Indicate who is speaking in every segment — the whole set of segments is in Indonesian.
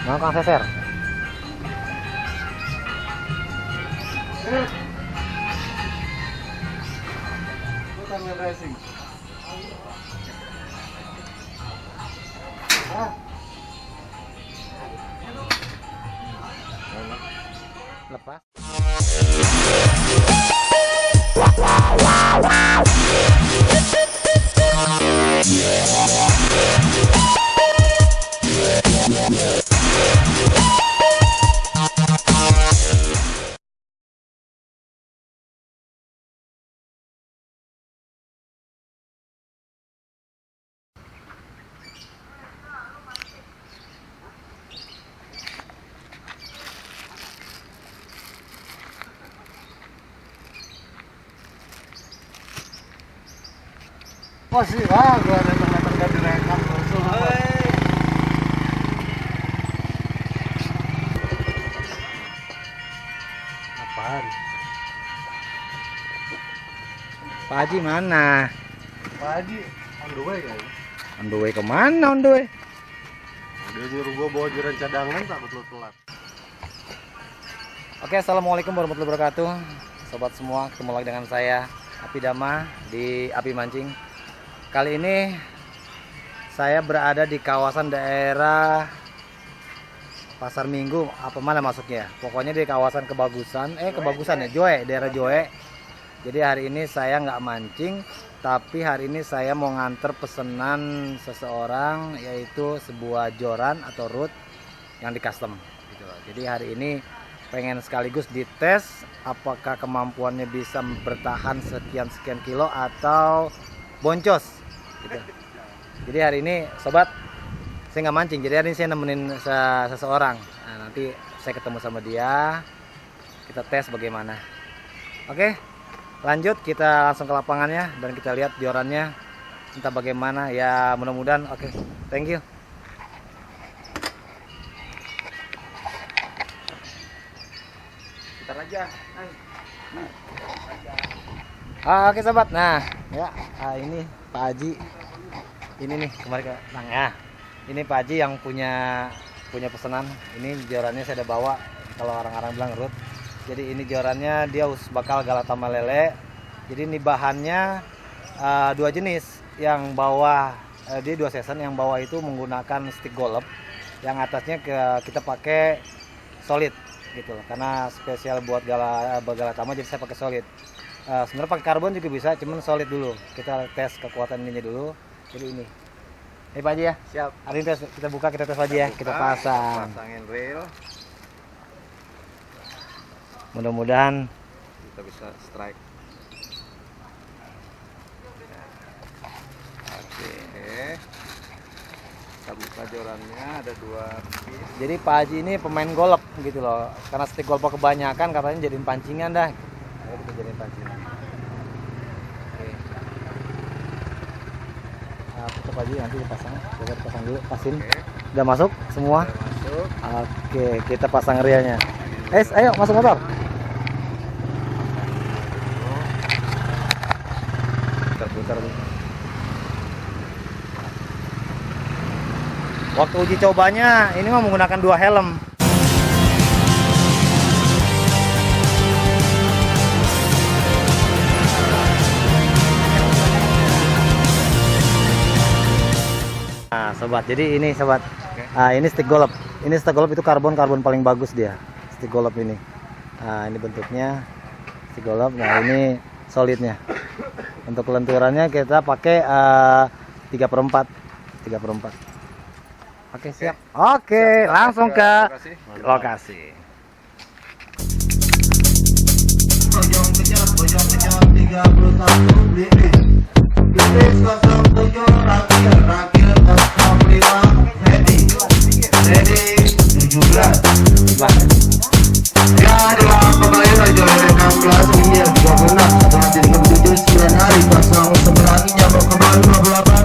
Speaker 1: Mau Kang Seser.
Speaker 2: Racing.
Speaker 1: Lepas.
Speaker 2: Masih lah, gua datang-datang gak direkam langsung.
Speaker 1: Apaan? Pak Haji mana?
Speaker 2: Pak Haji, on the way kali.
Speaker 1: On the way kemana on the way?
Speaker 2: Dia nyuruh gua bawa jiran cadangan, takut lu telat.
Speaker 1: Oke, assalamualaikum warahmatullahi wabarakatuh. Sobat semua, ketemu lagi dengan saya Api Dama di Api Mancing. Kali ini saya berada di kawasan daerah Pasar Minggu, apa mana masuknya? Pokoknya di kawasan Kebagusan ya, Joe, daerah Joe. Jadi hari ini saya nggak mancing, tapi hari ini saya mau nganter pesanan seseorang, yaitu sebuah joran atau rod yang di custom gitu loh. Jadi hari ini pengen sekaligus dites apakah kemampuannya bisa bertahan sekian kilo atau boncos gitu. Jadi hari ini sobat, saya nggak mancing, jadi hari ini saya nemenin seseorang. Nah, nanti saya ketemu sama dia, kita tes bagaimana. Oke, lanjut, kita langsung ke lapangannya dan kita lihat jorannya entah bagaimana ya, mudah-mudahan oke. Thank you. Bentar aja. Oke sobat, nah ya, ini Pak Haji, ini nih kemarin ke ya. Ini Pak Haji yang punya pesanan. Ini jorannya saya udah bawa, kalau orang-orang bilang rod. Jadi ini jorannya dia bakal Galatama lele. Jadi ini bahannya dua jenis. Yang bawah dia dua season, yang bawah itu menggunakan stick golep, yang atasnya kita pakai solid gitu loh. Karena spesial buat Galatama jadi saya pakai solid. Sebenarnya pakai karbon juga bisa, cuman solid dulu. Kita tes kekuatan ininya dulu. Jadi ini. Pak Haji ya.
Speaker 2: Siap.
Speaker 1: Hari ini kita buka, kita tes aja ya. Kita pasang.
Speaker 2: Pasangin reel.
Speaker 1: Mudah-mudahan
Speaker 2: Kita bisa strike. Oke. Kita buka jorannya, ada dua piece.
Speaker 1: jadi Pak Haji ini pemain golep gitu loh. Karena stick golep kebanyakan katanya jadiin pancingan dah. Ayo kita jadiin pancingan. Oke. Kita Pak Haji nanti dipasang. Coba dipasang dulu, pasin.
Speaker 2: Oke.
Speaker 1: Udah masuk semua?
Speaker 2: Udah masuk.
Speaker 1: Oke, kita pasang reelnya. Ayo masuk motor. Putar. Waktu uji cobanya ini mah menggunakan dua helm. Nah, sobat, jadi ini sobat. Ini stick golep. Ini stick golep itu karbon paling bagus dia. Stick golep ini. Nah, ini bentuknya stick golep. Nah, ini solidnya. Untuk lenturannya kita pakai 3/4. Oke, siap. Oke, langsung ke lokasi.
Speaker 3: Bojong kejam 31 Blinis 07 Rakil 05 Ready 17 ya adalah pemain Raja 16 ini 13 setelah jadi ketujuh 9 hari pasang seberangi nyamuk kembali 28.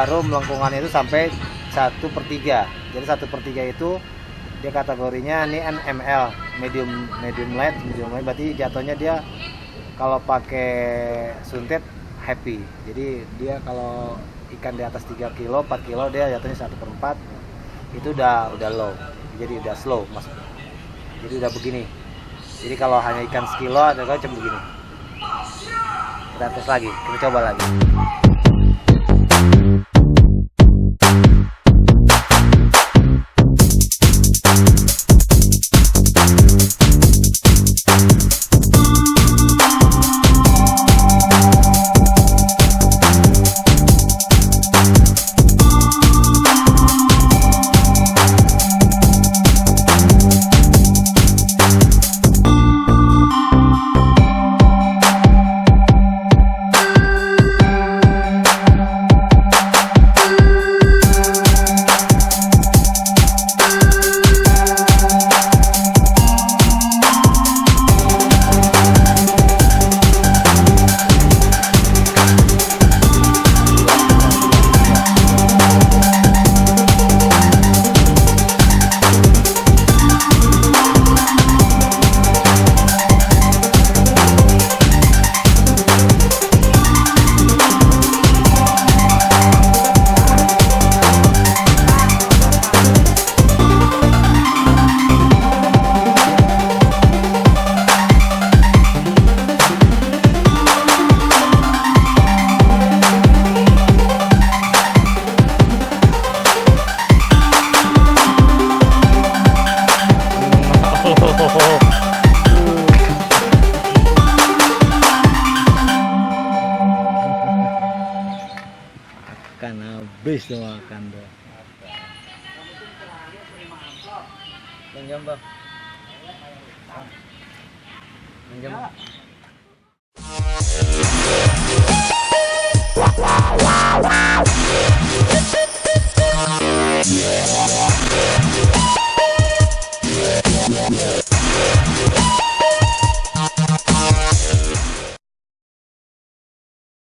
Speaker 1: baru melengkungannya itu sampai 1/3. Jadi 1/3 itu dia kategorinya ini ml, medium light berarti jatuhnya dia kalau pakai suntet happy. Jadi dia kalau ikan di atas 3 kilo 4 kilo dia jatuhnya 1/4, itu udah low, jadi udah slow mas. Jadi udah begini. Jadi kalau hanya ikan sekilo atau cuma begini. Kita tes lagi, kita coba lagi. Makan habis tuh, makan tuh. Pinjam bang. Pinjam.